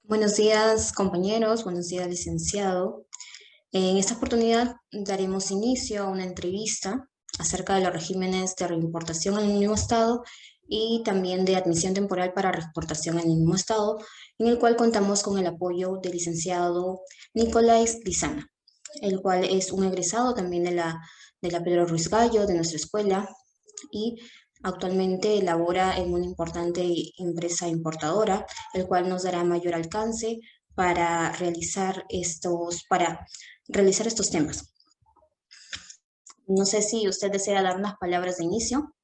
Buenos días, compañeros. Buenos días, licenciado. En esta oportunidad daremos inicio a una entrevista acerca de los regímenes de reimportación en el mismo estado y también de admisión temporal para reexportación en el mismo estado, en el cual contamos con el apoyo del licenciado Nicolás Lizana, el cual es un egresado también de la Pedro Ruiz Gallo, de nuestra escuela, y actualmente labora en una importante empresa importadora, el cual nos dará mayor alcance para realizar estos temas. No sé si usted desea dar unas palabras de inicio.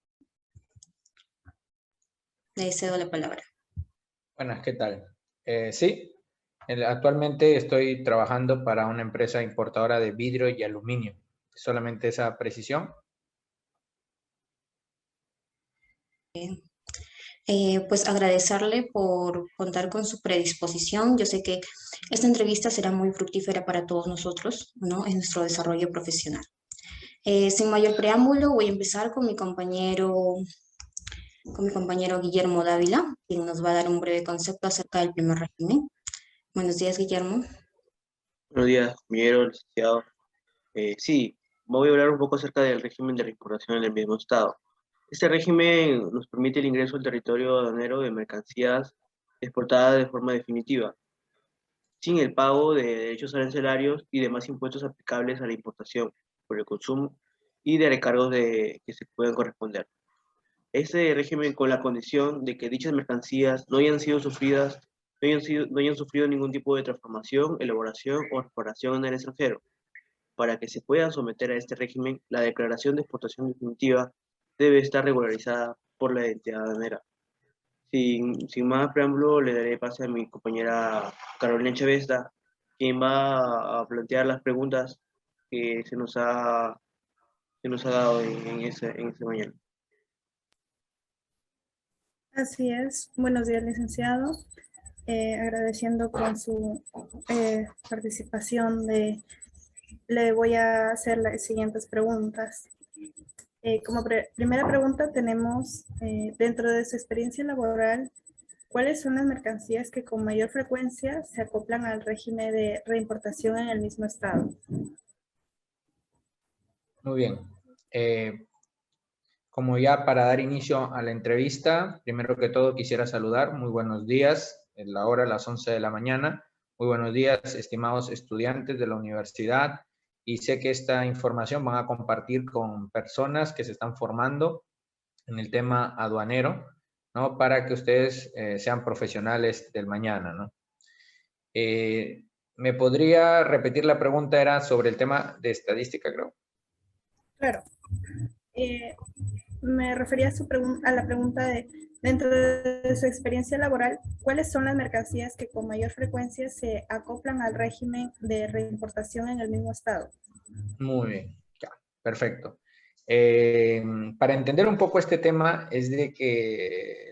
Le cedo la palabra. Buenas, ¿qué tal? Sí, actualmente estoy trabajando para una empresa importadora de vidrio y aluminio. Solamente esa precisión. Pues agradecerle por contar con su predisposición. Yo sé que esta entrevista será muy fructífera para todos nosotros, ¿no? En nuestro desarrollo profesional. Sin mayor preámbulo, voy a empezar con mi compañero Guillermo Dávila, quien nos va a dar un breve concepto acerca del primer régimen. Buenos días, Guillermo. Buenos días, compañero, licenciado. Sí, voy a hablar un poco acerca del régimen de reimportación en el mismo estado. Este régimen nos permite el ingreso al territorio aduanero de mercancías exportadas de forma definitiva, sin el pago de derechos arancelarios y demás impuestos aplicables a la importación por el consumo y de recargos que se puedan corresponder. Este régimen con la condición de que dichas mercancías no hayan sido sufridas, no hayan sufrido ningún tipo de transformación, elaboración o reparación en el extranjero. Para que se pueda someter a este régimen, la declaración de exportación definitiva debe estar regularizada por la entidad aduanera. Sin más preámbulo, le daré pase a mi compañera Carolina Chavesta, quien va a plantear las preguntas que se nos ha dado en ese mañana. Así es. Buenos días, licenciado. Agradeciendo con su participación le voy a hacer las siguientes preguntas. Como primera pregunta tenemos, dentro de su experiencia laboral, ¿cuáles son las mercancías que con mayor frecuencia se acoplan al régimen de reimportación en el mismo estado? Muy bien. Como ya para dar inicio a la entrevista, primero que todo quisiera saludar. Muy buenos días. En la hora, las 11 de la mañana. Muy buenos días, estimados estudiantes de la universidad. Y sé que esta información van a compartir con personas que se están formando en el tema aduanero, ¿no? Para que ustedes sean profesionales del mañana, ¿no? ¿Me podría repetir la pregunta? Era sobre el tema de estadística, creo. Claro. Me refería a la pregunta de, dentro de su experiencia laboral, ¿cuáles son las mercancías que con mayor frecuencia se acoplan al régimen de reimportación en el mismo estado? Muy bien, ya, perfecto. Para entender un poco este tema es de que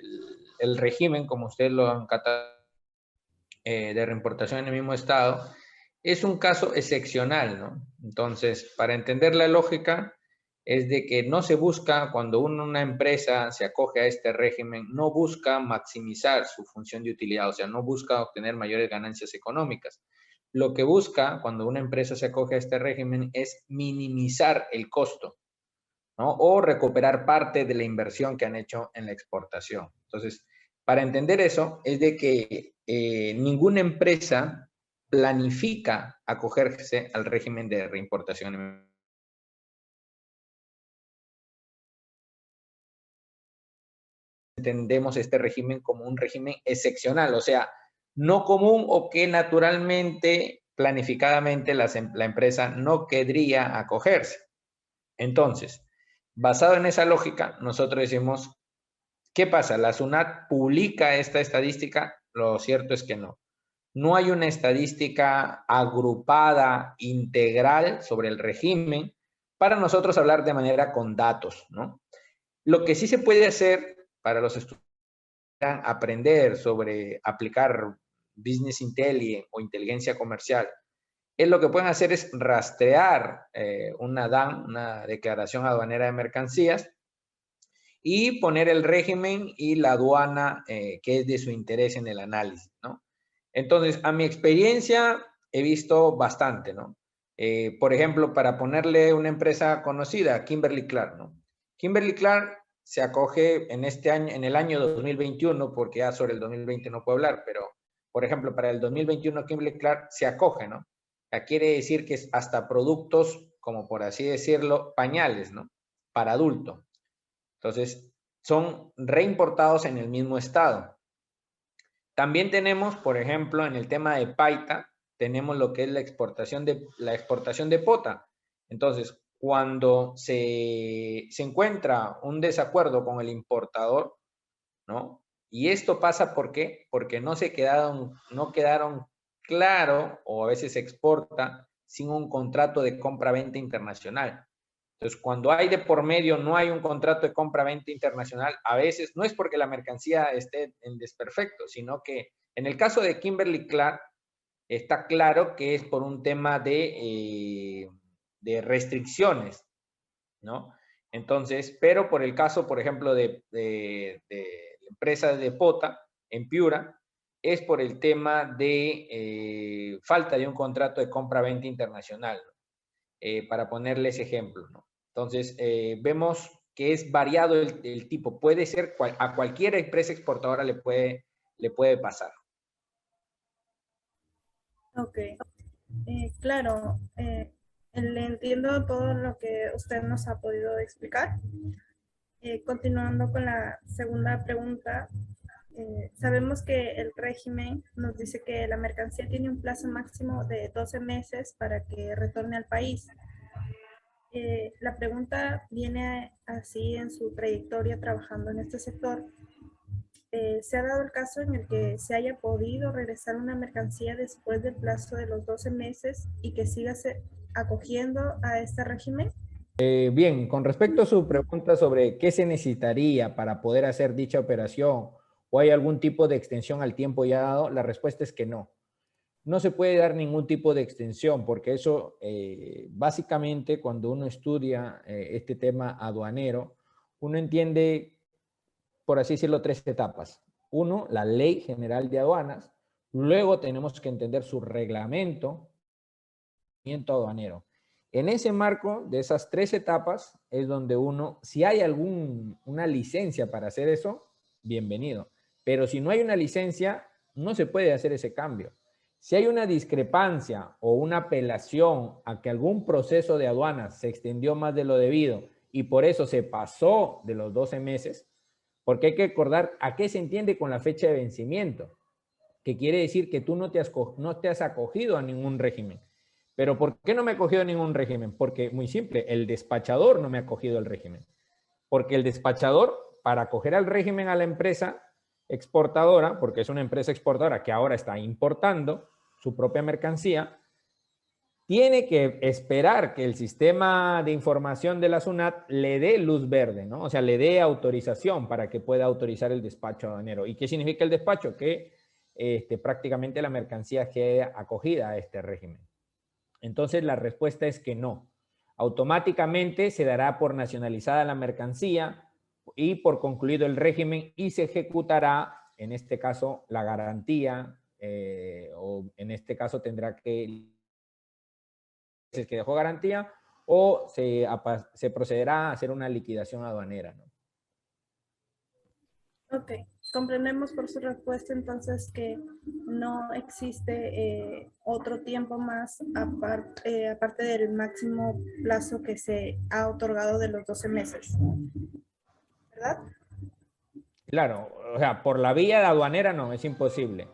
el régimen, como ustedes lo han catado, de reimportación en el mismo estado, es un caso excepcional, ¿no? Entonces, para entender la lógica, es de que no se busca, cuando una empresa se acoge a este régimen, no busca maximizar su función de utilidad, o sea, no busca obtener mayores ganancias económicas. Lo que busca cuando una empresa se acoge a este régimen es minimizar el costo, ¿no? O recuperar parte de la inversión que han hecho en la exportación. Entonces, para entender eso, es de que ninguna empresa planifica acogerse al régimen de reimportación. Entendemos este régimen como un régimen excepcional, o sea, no común o que naturalmente, planificadamente, la empresa no querría acogerse. Entonces, basado en esa lógica, nosotros decimos, ¿qué pasa? ¿La SUNAT publica esta estadística? Lo cierto es que no. No hay una estadística agrupada, integral sobre el régimen para nosotros hablar de manera con datos, ¿no? Lo que sí se puede hacer para los estudiantes aprender sobre aplicar Business Intelligence o inteligencia comercial, es lo que pueden hacer es rastrear una DAN, una declaración aduanera de mercancías, y poner el régimen y la aduana que es de su interés en el análisis, ¿no? Entonces, a mi experiencia he visto bastante, ¿no? Por ejemplo, para ponerle una empresa conocida, Kimberly-Clark, ¿no? Kimberly-Clark se acoge en este año, en el año 2021, porque ya sobre el 2020 no puedo hablar, pero, por ejemplo, para el 2021 Kimberly-Clark se acoge, ¿no? Ya quiere decir que es hasta productos, como por así decirlo, pañales, ¿no? Para adulto. Entonces, son reimportados en el mismo estado. También tenemos, por ejemplo, en el tema de paita, tenemos lo que es la exportación de pota. Entonces, cuando se encuentra un desacuerdo con el importador, ¿no? Y esto pasa ¿por qué? Porque no quedaron claro, o a veces se exporta sin un contrato de compra-venta internacional. Entonces, cuando hay de por medio, no hay un contrato de compra-venta internacional, a veces no es porque la mercancía esté en desperfecto, sino que en el caso de Kimberly-Clark, está claro que es por un tema de restricciones, ¿no? Entonces, pero por el caso, por ejemplo, de la empresa de Pota, en Piura, es por el tema de falta de un contrato de compra-venta internacional, ¿no? Para ponerles ejemplo, ¿no? Entonces, vemos que es variado el tipo. Puede ser, a cualquier empresa exportadora le puede pasar. Ok, claro, le entiendo todo lo que usted nos ha podido explicar. Continuando con la segunda pregunta, sabemos que el régimen nos dice que la mercancía tiene un plazo máximo de 12 meses para que retorne al país. La pregunta viene así en su trayectoria trabajando en este sector. ¿Se ha dado el caso en el que se haya podido regresar una mercancía después del plazo de los 12 meses y que siga acogiendo a este régimen? Bien, con respecto a su pregunta sobre qué se necesitaría para poder hacer dicha operación o hay algún tipo de extensión al tiempo ya dado, la respuesta es que no. No se puede dar ningún tipo de extensión porque eso, básicamente, cuando uno estudia este tema aduanero, uno entiende, por así decirlo, tres etapas. Uno, la Ley General de Aduanas. Luego tenemos que entender su reglamento aduanero. En ese marco de esas tres etapas es donde uno, si hay una licencia para hacer eso, bienvenido. Pero si no hay una licencia, no se puede hacer ese cambio. Si hay una discrepancia o una apelación a que algún proceso de aduanas se extendió más de lo debido y por eso se pasó de los 12 meses, porque hay que recordar a qué se entiende con la fecha de vencimiento, que quiere decir que tú no te has acogido a ningún régimen. Pero ¿por qué no me he acogido a ningún régimen? Porque, muy simple, el despachador no me ha acogido al régimen. Porque el despachador, para acoger al régimen a la empresa exportadora, porque es una empresa exportadora que ahora está importando su propia mercancía, tiene que esperar que el sistema de información de la SUNAT le dé luz verde, ¿no? O sea, le dé autorización para que pueda autorizar el despacho aduanero. ¿Y qué significa el despacho? Que prácticamente la mercancía quede acogida a este régimen. Entonces, la respuesta es que no. Automáticamente se dará por nacionalizada la mercancía y por concluido el régimen y se ejecutará, en este caso, la garantía o en este caso tendrá que dejó garantía o se procederá a hacer una liquidación aduanera, ¿no? Ok, comprendemos por su respuesta entonces que no existe otro tiempo más aparte del máximo plazo que se ha otorgado de los 12 meses, ¿verdad? Claro, o sea, por la vía de aduanera no, es imposible.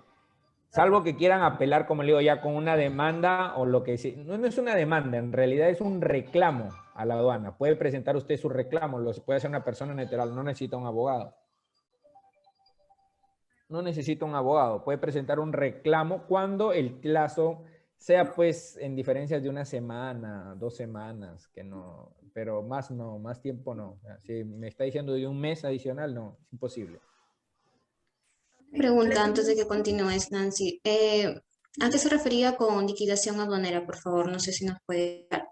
Salvo que quieran apelar, como le digo, ya con una demanda o lo que sea. No, no es una demanda, en realidad es un reclamo a la aduana. Puede presentar usted su reclamo, lo puede hacer una persona natural, no necesita un abogado. No necesita un abogado, puede presentar un reclamo cuando el plazo sea pues en diferencias de una semana, 2 semanas, que no, pero más no, más tiempo no. Si me está diciendo de un mes adicional, no, es imposible. Pregunta antes de que continúes, Nancy. ¿A qué se refería con liquidación aduanera, por favor? No sé si nos puede dar.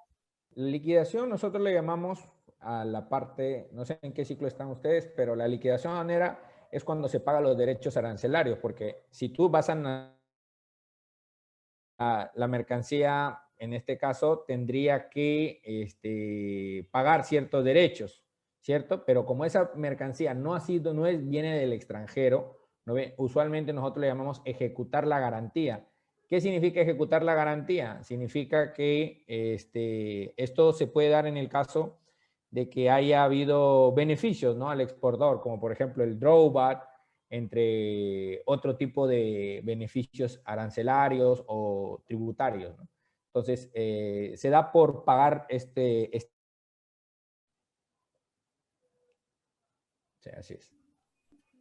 Liquidación, nosotros le llamamos a la parte, no sé en qué ciclo están ustedes, pero la liquidación aduanera es cuando se pagan los derechos arancelarios, porque si tú vas a la mercancía, en este caso, tendría que pagar ciertos derechos, ¿cierto? Pero como esa mercancía viene del extranjero, ¿no ve? Usualmente nosotros le llamamos ejecutar la garantía. ¿Qué significa ejecutar la garantía? Significa que esto se puede dar en el caso de que haya habido beneficios, ¿no?, al exportador, como por ejemplo el drawback, entre otro tipo de beneficios arancelarios o tributarios, ¿no? Entonces, se da por pagar sí, así es.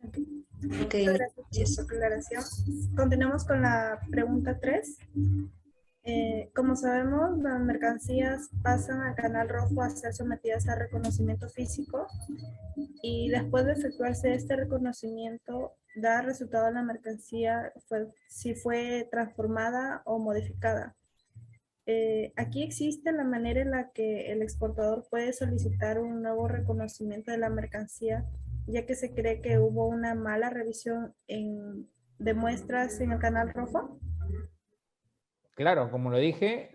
Ok, Muchas gracias por gracias. su aclaración. Continuamos con la pregunta 3. Como sabemos, las mercancías pasan al Canal Rojo a ser sometidas a reconocimiento físico y después de efectuarse este reconocimiento, da resultado a la mercancía si fue transformada o modificada. Aquí existe la manera en la que el exportador puede solicitar un nuevo reconocimiento de la mercancía, ya que se cree que hubo una mala revisión de muestras en el Canal Rojo. Claro, como lo dije,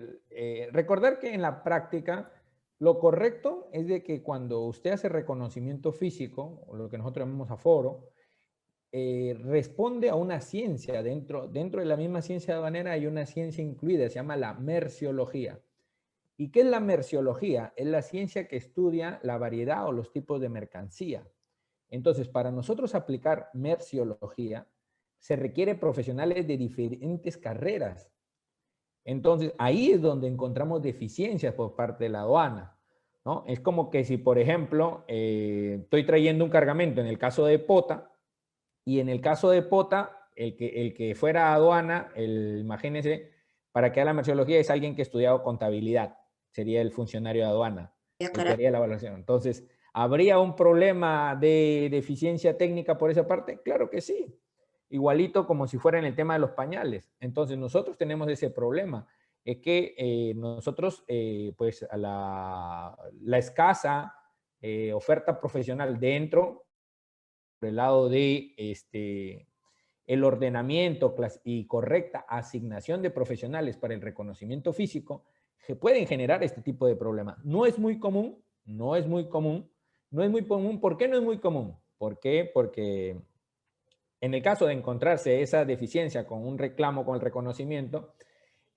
recordar que en la práctica lo correcto es de que cuando usted hace reconocimiento físico, o lo que nosotros llamamos aforo, responde a una ciencia. Dentro de la misma ciencia aduanera hay una ciencia incluida, se llama la merciología. ¿Y qué es la merciología? Es la ciencia que estudia la variedad o los tipos de mercancía. Entonces, para nosotros aplicar merciología, se requiere profesionales de diferentes carreras. Entonces, ahí es donde encontramos deficiencias por parte de la aduana, ¿no? Es como que si, por ejemplo, estoy trayendo un cargamento, en el caso de Pota, y en el caso de Pota, el que fuera a aduana, imagínense, para que haga la merciología es alguien que ha estudiado contabilidad, sería el funcionario de aduana, Ya, el que claro. haría la evaluación. Entonces, ¿habría un problema de deficiencia técnica por esa parte? Claro que sí. Igualito como si fuera en el tema de los pañales. Entonces, nosotros tenemos ese problema. Es que nosotros, pues, a la escasa oferta profesional dentro, por el lado de el ordenamiento y correcta asignación de profesionales para el reconocimiento físico, se pueden generar este tipo de problemas. No es muy común, no es muy común, no es muy común. ¿Por qué no es muy común? ¿Por qué? Porque en el caso de encontrarse esa deficiencia con un reclamo, con el reconocimiento,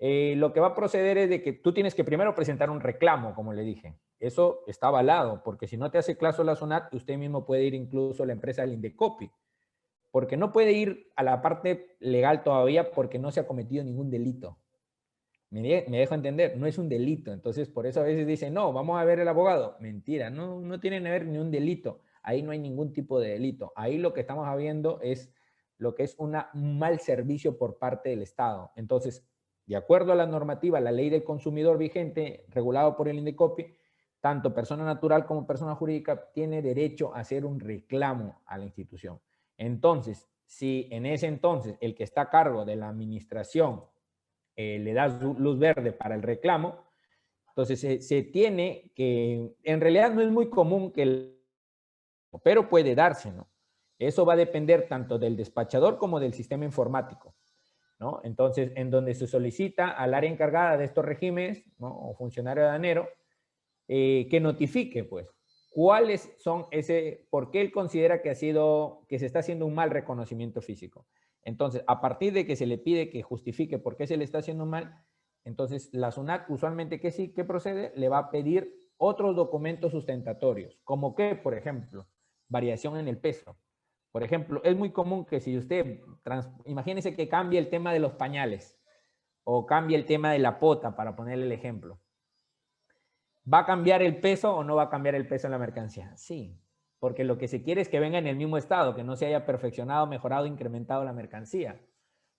lo que va a proceder es de que tú tienes que primero presentar un reclamo, como le dije. Eso está avalado, porque si no te hace caso la SUNAT, usted mismo puede ir incluso a la empresa del Indecopi, porque no puede ir a la parte legal todavía porque no se ha cometido ningún delito. Me dejo entender, no es un delito. Entonces, por eso a veces dicen, no, vamos a ver el abogado. Mentira, no tiene que ver ni un delito. Ahí no hay ningún tipo de delito. Ahí lo que estamos viendo es lo que es un mal servicio por parte del Estado. Entonces, de acuerdo a la normativa, la ley del consumidor vigente, regulado por el Indecopi, tanto persona natural como persona jurídica tiene derecho a hacer un reclamo a la institución. Entonces, si en ese entonces el que está a cargo de la administración le da luz verde para el reclamo, entonces se tiene que, en realidad no es muy común pero puede darse, ¿no? Eso va a depender tanto del despachador como del sistema informático, ¿no? Entonces, en donde se solicita al área encargada de estos regímenes, ¿no?, o funcionario aduanero, que notifique, pues, cuáles son por qué él considera que se está haciendo un mal reconocimiento físico. Entonces, a partir de que se le pide que justifique por qué se le está haciendo mal, entonces la SUNAT usualmente que procede, le va a pedir otros documentos sustentatorios, como que, por ejemplo, variación en el peso. Por ejemplo, es muy común que si usted, imagínese que cambie el tema de los pañales o cambie el tema de la pota, para ponerle el ejemplo. ¿Va a cambiar el peso o no va a cambiar el peso en la mercancía? Sí, porque lo que se quiere es que venga en el mismo estado, que no se haya perfeccionado, mejorado, incrementado la mercancía.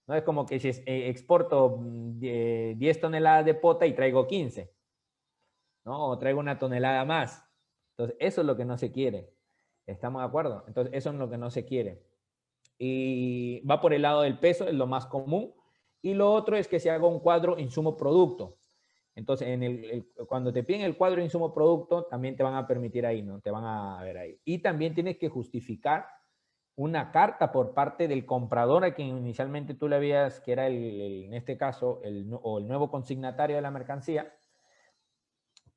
No es como que si exporto 10 toneladas de pota y traigo 15, ¿no? O traigo una tonelada más. Entonces, eso es lo que no se quiere. ¿Estamos de acuerdo? Entonces, eso es lo que no se quiere. Y va por el lado del peso, es lo más común. Y lo otro es que se haga un cuadro insumo-producto. Entonces, cuando te piden el cuadro insumo-producto, también te van a permitir ahí, ¿no? Te van a ver ahí. Y también tienes que justificar una carta por parte del comprador a quien inicialmente tú le habías, que era en este caso, el nuevo consignatario de la mercancía,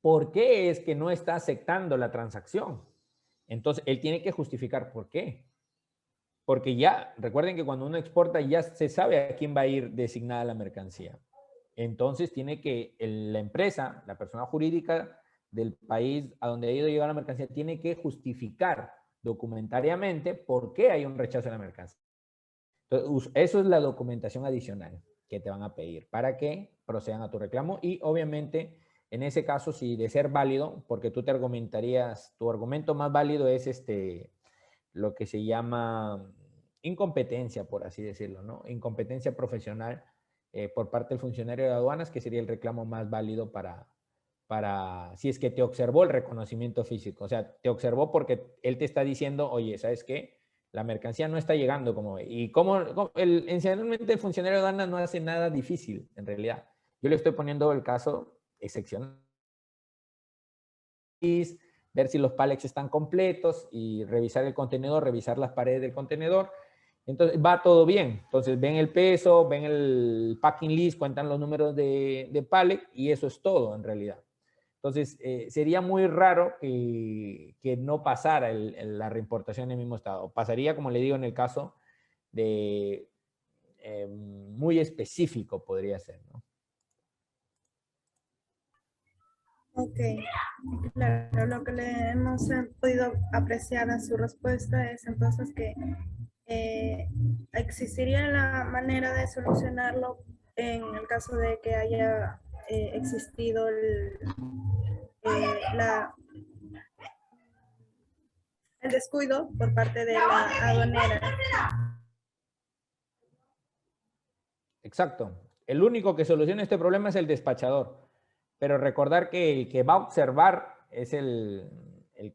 ¿por qué es que no está aceptando la transacción? Entonces, él tiene que justificar por qué. Porque ya, recuerden que cuando uno exporta ya se sabe a quién va a ir designada la mercancía. Entonces, tiene que la empresa, la persona jurídica del país a donde ha ido a llevar la mercancía, tiene que justificar documentariamente por qué hay un rechazo de la mercancía. Entonces, eso es la documentación adicional que te van a pedir para que procedan a tu reclamo y obviamente en ese caso si de ser válido, porque tú te argumentarías, tu argumento más válido es lo que se llama incompetencia, por así decirlo, ¿no? Incompetencia profesional por parte del funcionario de aduanas, que sería el reclamo más válido para si es que te observó el reconocimiento físico. O sea, te observó porque él te está diciendo, oye, ¿sabes qué? La mercancía no está llegando como... Y esencialmente el funcionario de aduanas no hace nada difícil, en realidad. Yo le estoy poniendo el caso excepcional. Ver si los pallets están completos y revisar el contenedor, revisar las paredes del contenedor. Entonces, va todo bien. Entonces, ven el peso, ven el packing list, cuentan los números de pallet y eso es todo en realidad. Entonces, sería muy raro que no pasara la reimportación en el mismo estado. Pasaría, como le digo, en el caso de muy específico podría ser, ¿no? Ok, claro, lo que le hemos podido apreciar en su respuesta es entonces que existiría la manera de solucionarlo en el caso de que haya existido el descuido por parte de la aduanera. Exacto. El único que soluciona este problema es el despachador. Pero recordar que el que va a observar es el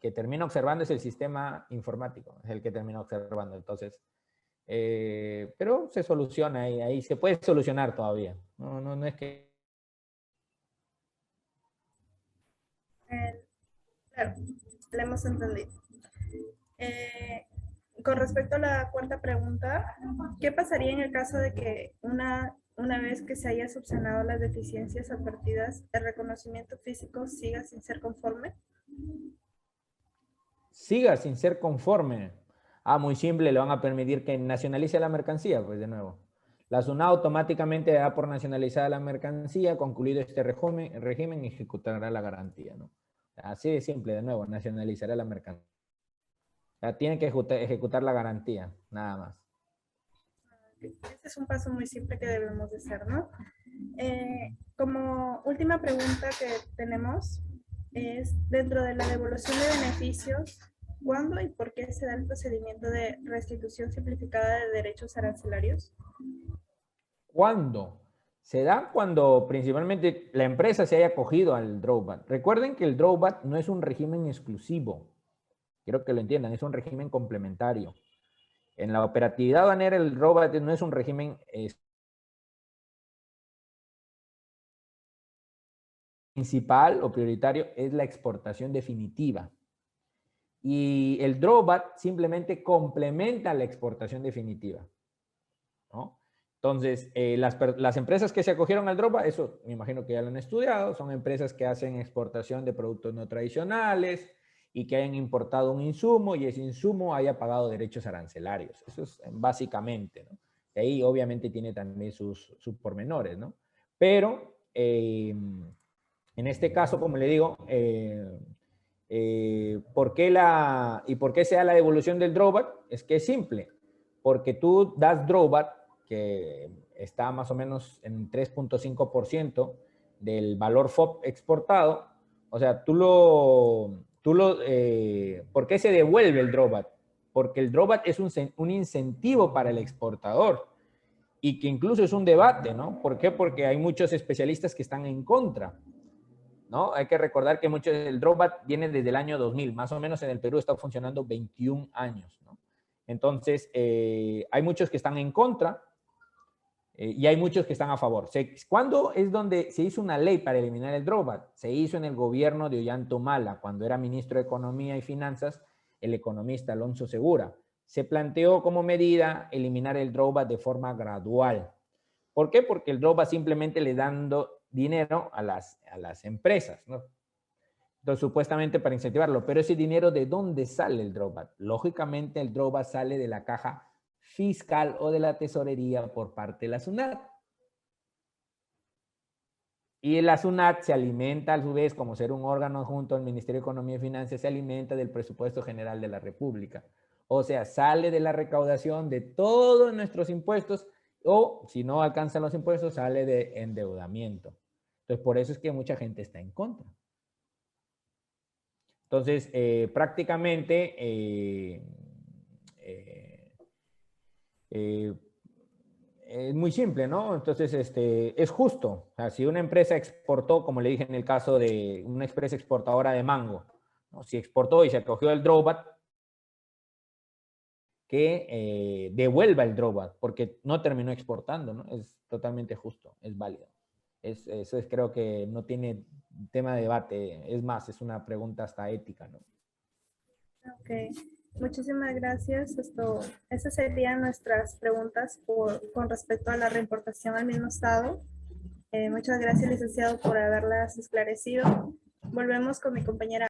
que termina observando es el sistema informático, es el que termina observando. Entonces, pero se soluciona y ahí se puede solucionar todavía. No es que... Claro, le hemos entendido. Con respecto a la cuarta pregunta, ¿qué pasaría en el caso de que una vez que se haya subsanado las deficiencias advertidas, el reconocimiento físico siga sin ser conforme? Siga sin ser conforme. Muy simple, le van a permitir que nacionalice la mercancía, pues de nuevo. La SUNAT automáticamente da por nacionalizada la mercancía, concluido este régimen, ejecutará la garantía, ¿no? Así de simple, de nuevo, nacionalizará la mercancía. Tiene que ejecutar la garantía, nada más. Este es un paso muy simple que debemos de hacer, ¿no? Como última pregunta que tenemos es, dentro de la devolución de beneficios, ¿cuándo y por qué se da el procedimiento de restitución simplificada de derechos arancelarios? ¿Cuándo? Se da cuando principalmente la empresa se haya acogido al drawback. Recuerden que el drawback no es un régimen exclusivo. Quiero que lo entiendan, es un régimen complementario. En la operatividad aduanera el drawback no es un régimen principal o prioritario, es la exportación definitiva. Y el drawback simplemente complementa la exportación definitiva, ¿no? Entonces, las empresas que se acogieron al drawback, eso me imagino que ya lo han estudiado, son empresas que hacen exportación de productos no tradicionales y que hayan importado un insumo y ese insumo haya pagado derechos arancelarios. Eso es básicamente, ¿no? Y ahí obviamente tiene también sus pormenores, ¿no? Pero en este caso, como le digo, ¿por qué se da la devolución del drawback? Es que es simple, porque tú das drawback que está más o menos en 3.5% del valor FOB exportado. O sea, ¿por qué se devuelve el drawback? Porque el drawback es un incentivo para el exportador y que incluso es un debate, ¿no? ¿Por qué? Porque hay muchos especialistas que están en contra, ¿no? Hay que recordar que el drawback viene desde el año 2000, más o menos en el Perú está funcionando 21 años, ¿no? Entonces, hay muchos que están en contra, y hay muchos que están a favor. ¿Cuándo es donde se hizo una ley para eliminar el drawback? Se hizo en el gobierno de Ollanta Humala, cuando era ministro de Economía y Finanzas, el economista Alonso Segura. se planteó como medida eliminar el drawback de forma gradual. ¿Por qué? Porque el drawback simplemente le dando dinero a las empresas, ¿no? Entonces, supuestamente para incentivarlo. Pero ese dinero, ¿de dónde sale el drawback? Lógicamente, el drawback sale de la caja fiscal o de la tesorería por parte de la SUNAT. Y la SUNAT se alimenta, a su vez, como ser un órgano junto al Ministerio de Economía y Finanzas, se alimenta del presupuesto general de la República. O sea, sale de la recaudación de todos nuestros impuestos, o si no alcanzan los impuestos, sale de endeudamiento. Entonces, por eso es que mucha gente está en contra. Entonces, prácticamente es muy simple, ¿no? Entonces, es justo. O sea, si una empresa exportó, como le dije en el caso de una empresa exportadora de mango, ¿no? Si exportó y se acogió el drawback, que devuelva el drawback, porque no terminó exportando, ¿no? Es totalmente justo, es válido. Eso es, creo que no tiene tema de debate, es más, es una pregunta hasta ética, ¿no? Ok, muchísimas gracias. Esas serían nuestras preguntas con respecto a la reimportación al mismo estado. Muchas gracias, licenciado, por haberlas esclarecido. Volvemos con mi compañera.